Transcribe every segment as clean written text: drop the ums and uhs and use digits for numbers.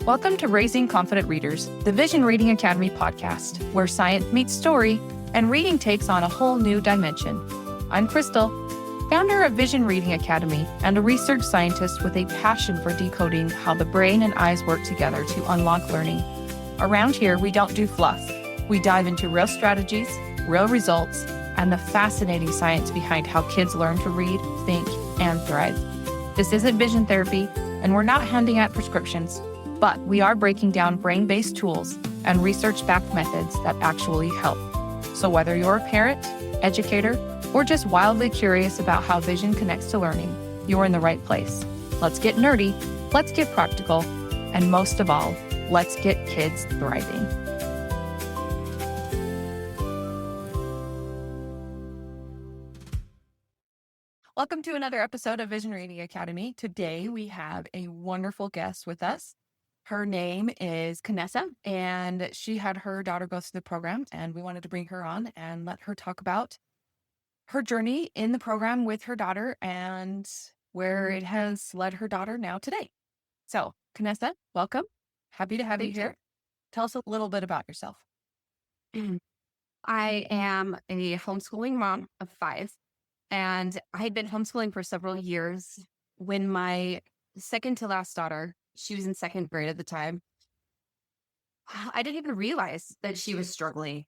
Welcome to Raising Confident Readers, the Vision Reading Academy podcast, where science meets story and reading takes on a whole new dimension. I'm Crystal, founder of Vision Reading Academy and a research scientist with a passion for decoding how the brain and eyes work together to unlock learning. Around here, we don't do fluff. We dive into real strategies, real results, and the fascinating science behind how kids learn to read, think, and thrive. This isn't vision therapy, and we're not handing out prescriptions, but we are breaking down brain-based tools and research-backed methods that actually help. So whether you're a parent, educator, or just wildly curious about how vision connects to learning, you're in the right place. Let's get nerdy, let's get practical, and most of all, let's get kids thriving. Welcome to another episode of Vision Reading Academy. Today we have a wonderful guest with us. Her name is Kennessa, and she had her daughter go through the program, and we wanted to bring her on and let her talk about her journey in the program with her daughter and where it has led her daughter now today. So, Kennessa, welcome. Happy to have you here. Tell us a little bit about yourself. I am a homeschooling mom of 5, and I had been homeschooling for several years. When my second to last daughter, she was in 2nd grade at the time, I didn't even realize that she was struggling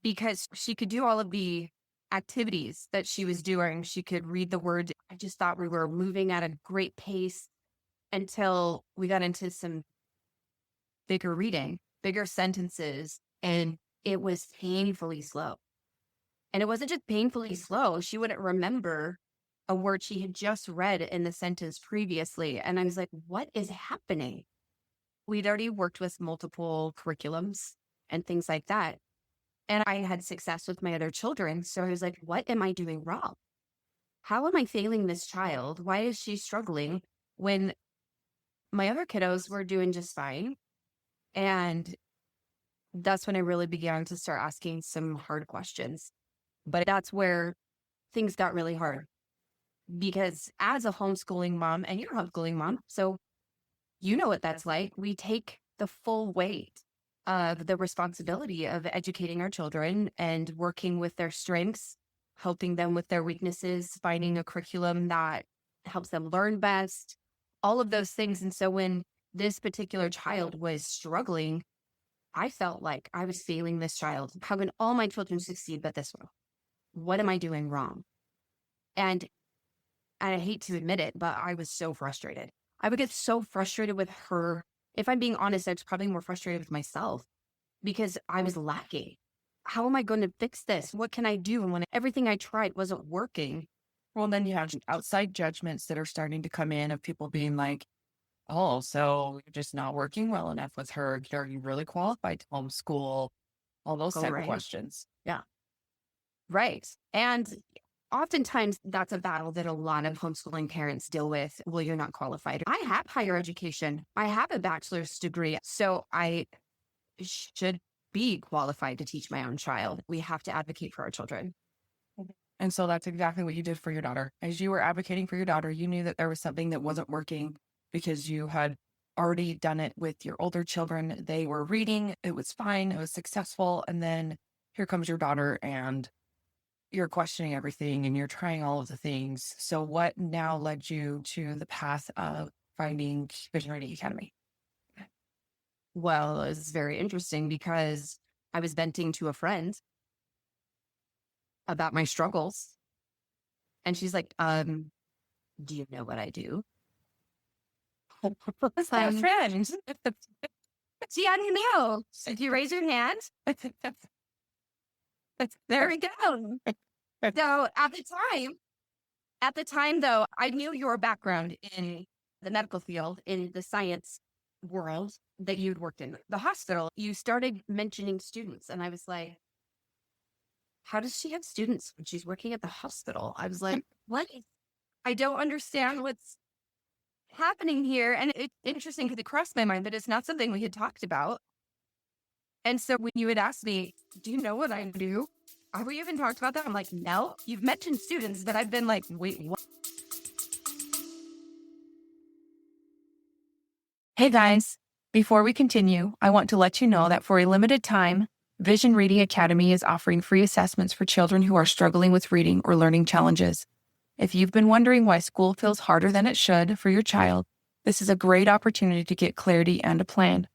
because she could do all of the activities that she was doing. She could read the word. I just thought we were moving at a great pace until we got into some bigger reading, bigger sentences, and it was painfully slow. And it wasn't just painfully slow. She wouldn't remember a word she had just read in the sentence previously. And I was like, what is happening? We'd already worked with multiple curriculums and things like that. And I had success with my other children. So I was like, what am I doing wrong? How am I failing this child? Why is she struggling when my other kiddos were doing just fine? And that's when I really began to start asking some hard questions. But that's where things got really hard. Because as a homeschooling mom, and you're a homeschooling mom, so you know what that's like. We take the full weight of the responsibility of educating our children and working with their strengths, helping them with their weaknesses, finding a curriculum that helps them learn best, all of those things. And so when this particular child was struggling, I felt like I was failing this child. How can all my children succeed but this one? What am I doing wrong? And I hate to admit it, but I was so frustrated. I would get so frustrated with her. If I'm being honest, I was probably more frustrated with myself because I was lacking. How am I going to fix this? What can I do? And when everything I tried wasn't working. Well, then you have outside judgments that are starting to come in of people being like, oh, so you're just not working well enough with her. Are you really qualified to homeschool? All those type of questions. Yeah. Right. And oftentimes that's a battle that a lot of homeschooling parents deal with. Well, you're not qualified. I have higher education. I have a bachelor's degree. So I should be qualified to teach my own child. We have to advocate for our children. And so that's exactly what you did for your daughter. As you were advocating for your daughter, you knew that there was something that wasn't working because you had already done it with your older children. They were reading. It was fine. It was successful. And then here comes your daughter and you're questioning everything and you're trying all of the things. So what now led you to the path of finding Vision Reading Academy? Well, it's very interesting because I was venting to a friend about my struggles. And she's like, do you know what I do? What's that, friend? See, I don't know. If you raise your hand, there we go. So at the time though, I knew your background in the medical field, in the science world that you'd worked in the hospital. You started mentioning students, and I was like, how does she have students when she's working at the hospital? I was like, what? I don't understand what's happening here. And it's interesting because it crossed my mind that it's not something we had talked about. And so when you had asked me, do you know what I do? Have we even talked about that? I'm like, no. You've mentioned students, but I've been like, wait, what? Hey guys, Before we continue, I want to let you know that for a limited time, Vision Reading Academy is offering free assessments for children who are struggling with reading or learning challenges. If you've been wondering why school feels harder than it should for your child, this is a great opportunity to get clarity and a plan.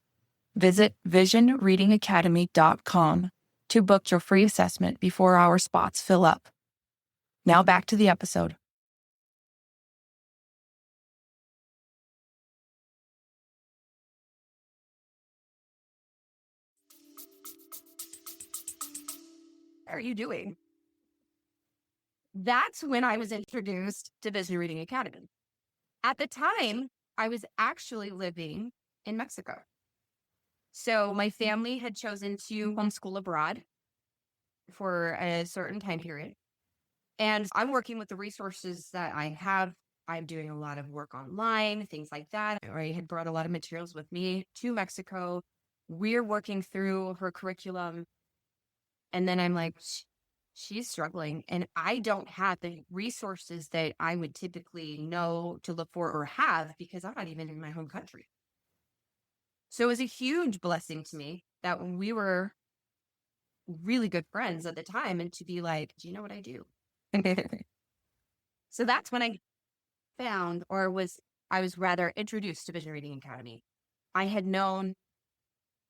Visit visionreadingacademy.com to book your free assessment before our spots fill up. Now back to the episode. What are you doing? That's when I was introduced to Vision Reading Academy. At the time, I was actually living in Mexico. So my family had chosen to homeschool abroad for a certain time period. And I'm working with the resources that I have. I'm doing a lot of work online, things like that. I had brought a lot of materials with me to Mexico. We're working through her curriculum. And then I'm like, she's struggling. And I don't have the resources that I would typically know to look for or have because I'm not even in my home country. So it was a huge blessing to me that we were really good friends at the time and to be like, do you know what I do? So that's when I found I was rather introduced to Vision Reading Academy. I had known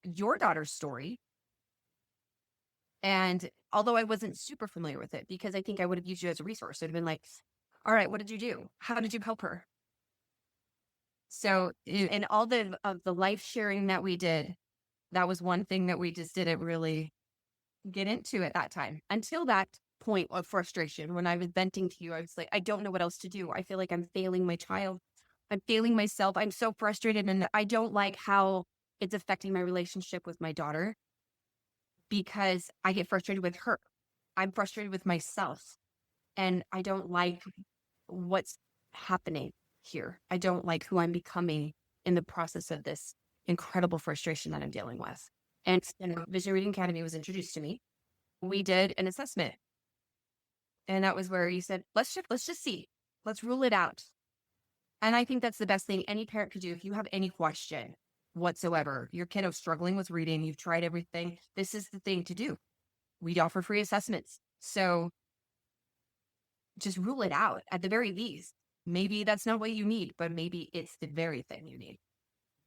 your daughter's story. And although I wasn't super familiar with it, because I think I would have used you as a resource, I'd have been like, all right, what did you do? How did you help her? So, and all of the life sharing that we did, that was one thing that we just didn't really get into at that time until that point of frustration when I was venting to you. I was like, I don't know what else to do. I feel like I'm failing my child. I'm failing myself. I'm so frustrated and I don't like how it's affecting my relationship with my daughter because I get frustrated with her. I'm frustrated with myself and I don't like what's happening here. I don't like who I'm becoming in the process of this incredible frustration that I'm dealing with. And Vision Reading Academy was introduced to me. We did an assessment. And that was where you said, let's just see. Let's rule it out. And I think that's the best thing any parent could do. If you have any question whatsoever, your kiddo's struggling with reading, you've tried everything, this is the thing to do. We offer free assessments. So just rule it out at the very least. Maybe that's not what you need, but maybe it's the very thing you need.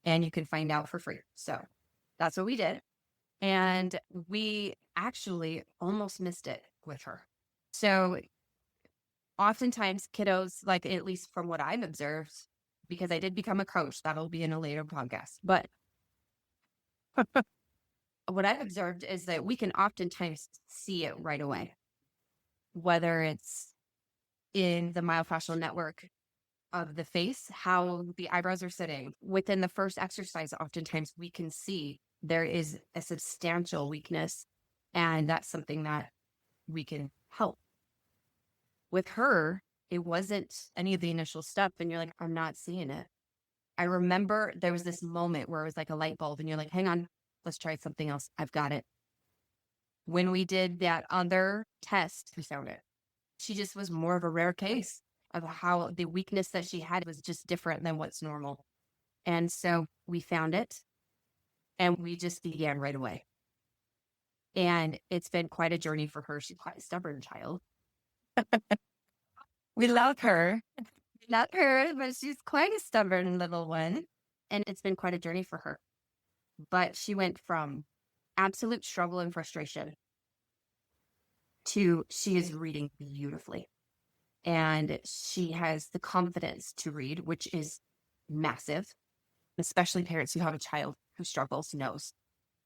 And you can find out for free. So that's what we did. And we actually almost missed it with her. So oftentimes kiddos, like at least from what I've observed, because I did become a coach, that'll be in a later podcast. But what I've observed is that we can oftentimes see it right away, whether it's in the myofascial network of the face, how the eyebrows are sitting. Within the first exercise, oftentimes we can see there is a substantial weakness, and that's something that we can help. With her, it wasn't any of the initial stuff, and you're like, I'm not seeing it. I remember there was this moment where it was like a light bulb, and you're like, hang on, let's try something else. I've got it. When we did that other test, we found it. She just was more of a rare case of how the weakness that she had was just different than what's normal. And so we found it and we just began right away. And it's been quite a journey for her. She's quite a stubborn child. We love her. Not her, but she's quite a stubborn little one. And it's been quite a journey for her. But she went from absolute struggle and frustration to she is reading beautifully. And she has the confidence to read, which is massive, especially parents who have a child who struggles knows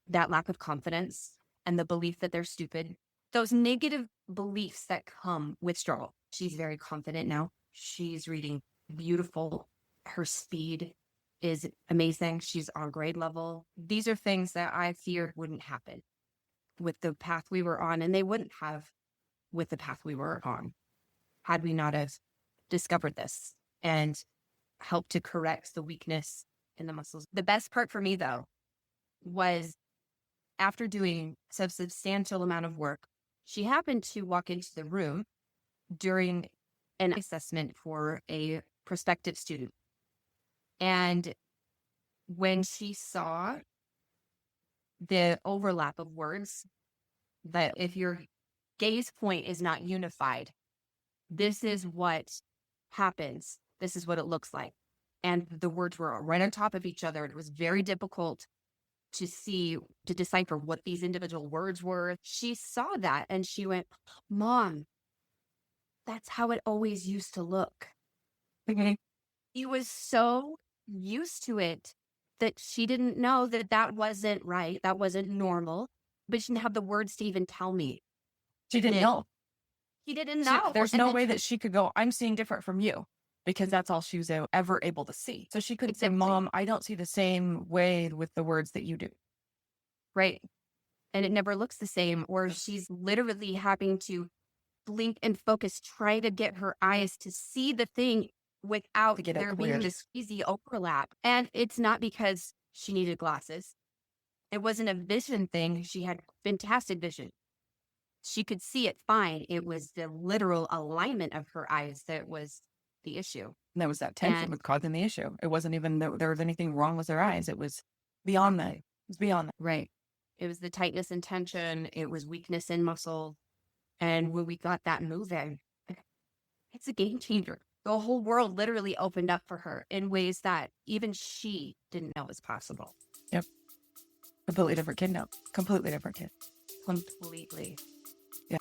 that lack of confidence and the belief that they're stupid, those negative beliefs that come with struggle. She's very confident now. She's reading beautiful. Her speed is amazing. She's on grade level. These are things that I feared wouldn't happen with the path we were on, and they wouldn't have with the path we were on had we not have discovered this and helped to correct the weakness in the muscles. The best part for me, though, was after doing some substantial amount of work, she happened to walk into the room during an assessment for a prospective student. And when she saw the overlap of words, that if your gaze point is not unified, this is what happens. This is what it looks like. And the words were right on top of each other. It was very difficult to decipher what these individual words were. She saw that and she went, Mom, that's how it always used to look. Okay. He was so used to it that she didn't know that that wasn't right. That wasn't normal. But she didn't have the words to even tell me. She didn't know. He didn't know. There's no way that she could go, I'm seeing different from you, because that's all she was ever able to see. So she couldn't say, Mom, I don't see the same way with the words that you do. Right. And it never looks the same, or she's literally having to blink and focus, try to get her eyes to see the thing without there being this easy overlap. And it's not because she needed glasses. It wasn't a vision thing. She had fantastic vision. She could see it fine. It was the literal alignment of her eyes that was the issue. And that was that tension was causing the issue. It wasn't even that there was anything wrong with her eyes. It was beyond that. It was beyond that. Right. It was the tightness and tension. It was weakness in muscle. And when we got that moving, it's a game changer. The whole world literally opened up for her in ways that even she didn't know was possible. Yep. Completely different kid now. Completely different kid. Completely. Yeah.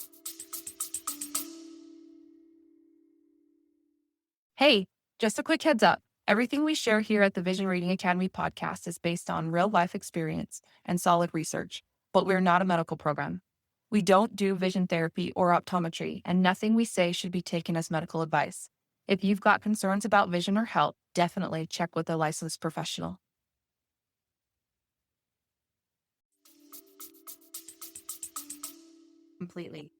Hey, just a quick heads up. Everything we share here at the Vision Reading Academy podcast is based on real life experience and solid research, but we're not a medical program. We don't do vision therapy or optometry, and nothing we say should be taken as medical advice. If you've got concerns about vision or health, definitely check with a licensed professional. Completely.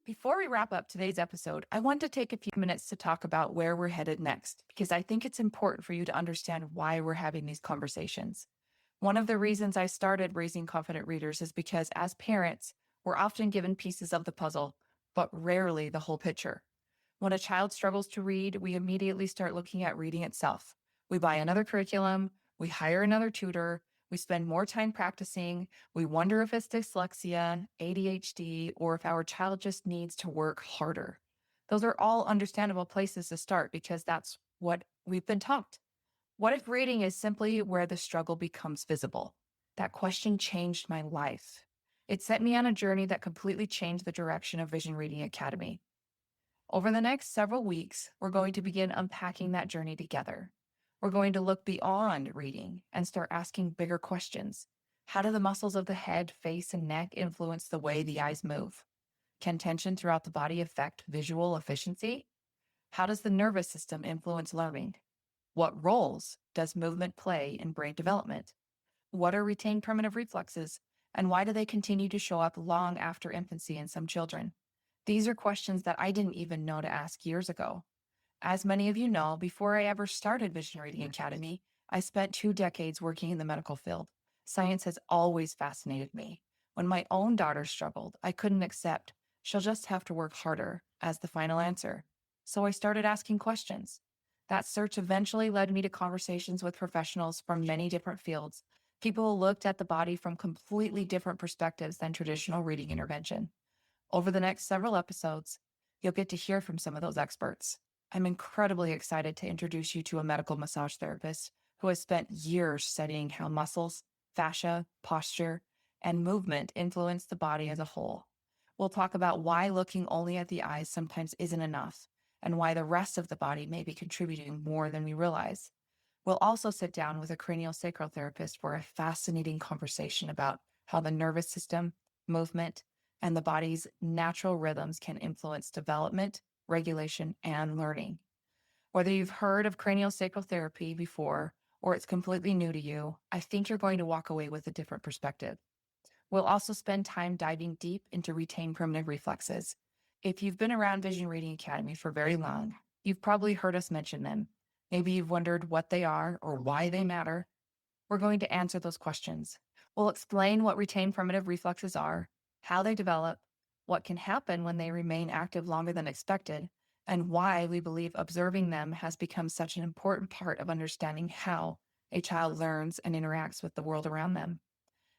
Before we wrap up today's episode, I want to take a few minutes to talk about where we're headed next, because I think it's important for you to understand why we're having these conversations. One of the reasons I started Raising Confident Readers is because as parents, we're often given pieces of the puzzle, but rarely the whole picture. When a child struggles to read, we immediately start looking at reading itself. We buy another curriculum, we hire another tutor, we spend more time practicing, we wonder if it's dyslexia, ADHD, or if our child just needs to work harder. Those are all understandable places to start because that's what we've been taught. What if reading is simply where the struggle becomes visible? That question changed my life. It set me on a journey that completely changed the direction of Vision Reading Academy. Over the next several weeks, we're going to begin unpacking that journey together. We're going to look beyond reading and start asking bigger questions. How do the muscles of the head, face, and neck influence the way the eyes move? Can tension throughout the body affect visual efficiency? How does the nervous system influence learning? What roles does movement play in brain development? What are retained primitive reflexes, and why do they continue to show up long after infancy in some children? These are questions that I didn't even know to ask years ago. As many of you know, before I ever started Vision Reading Academy, I spent 2 decades working in the medical field. Science has always fascinated me. When my own daughter struggled, I couldn't accept she'll just have to work harder as the final answer. So I started asking questions. That search eventually led me to conversations with professionals from many different fields. People who looked at the body from completely different perspectives than traditional reading intervention. Over the next several episodes, you'll get to hear from some of those experts. I'm incredibly excited to introduce you to a medical massage therapist who has spent years studying how muscles, fascia, posture, and movement influence the body as a whole. We'll talk about why looking only at the eyes sometimes isn't enough, and why the rest of the body may be contributing more than we realize. We'll also sit down with a craniosacral therapist for a fascinating conversation about how the nervous system, movement, and the body's natural rhythms can influence development, regulation, and learning. Whether you've heard of craniosacral therapy before or it's completely new to you, I think you're going to walk away with a different perspective. We'll also spend time diving deep into retained primitive reflexes. If you've been around Vision Reading Academy for very long, you've probably heard us mention them. Maybe you've wondered what they are or why they matter. We're going to answer those questions. We'll explain what retained primitive reflexes are, how they develop, what can happen when they remain active longer than expected, and why we believe observing them has become such an important part of understanding how a child learns and interacts with the world around them.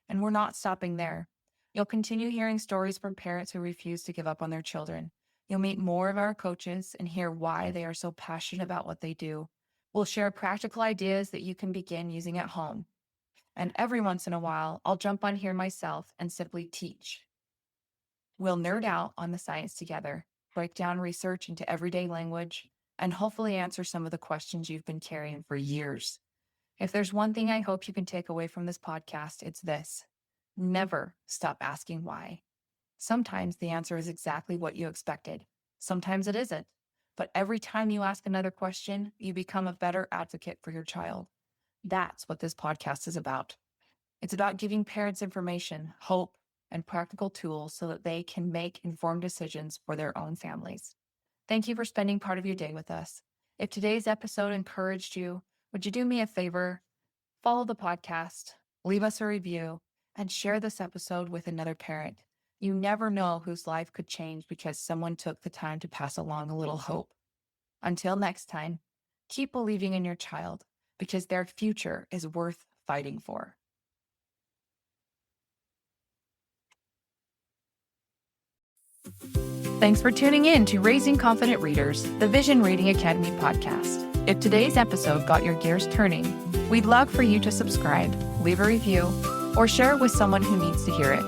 And we're not stopping there. You'll continue hearing stories from parents who refuse to give up on their children. You'll meet more of our coaches and hear why they are so passionate about what they do. We'll share practical ideas that you can begin using at home. And every once in a while, I'll jump on here myself and simply teach. We'll nerd out on the science together, break down research into everyday language, and hopefully answer some of the questions you've been carrying for years. If there's one thing I hope you can take away from this podcast, it's this: never stop asking why. Sometimes the answer is exactly what you expected. Sometimes it isn't. But every time you ask another question, you become a better advocate for your child. That's what this podcast is about. It's about giving parents information, hope, and practical tools so that they can make informed decisions for their own families. Thank you for spending part of your day with us. If today's episode encouraged you, would you do me a favor? Follow the podcast, leave us a review, and share this episode with another parent. You never know whose life could change because someone took the time to pass along a little hope. Until next time, keep believing in your child because their future is worth fighting for. Thanks for tuning in to Raising Confident Readers, the Vision Reading Academy podcast. If today's episode got your gears turning, we'd love for you to subscribe, leave a review, or share it with someone who needs to hear it.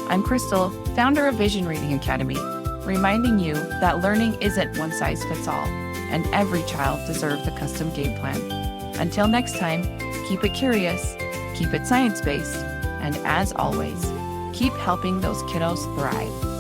I'm Crystal, founder of Vision Reading Academy, reminding you that learning isn't one size fits all, and every child deserves a custom game plan. Until next time, keep it curious, keep it science-based, and as always, keep helping those kiddos thrive.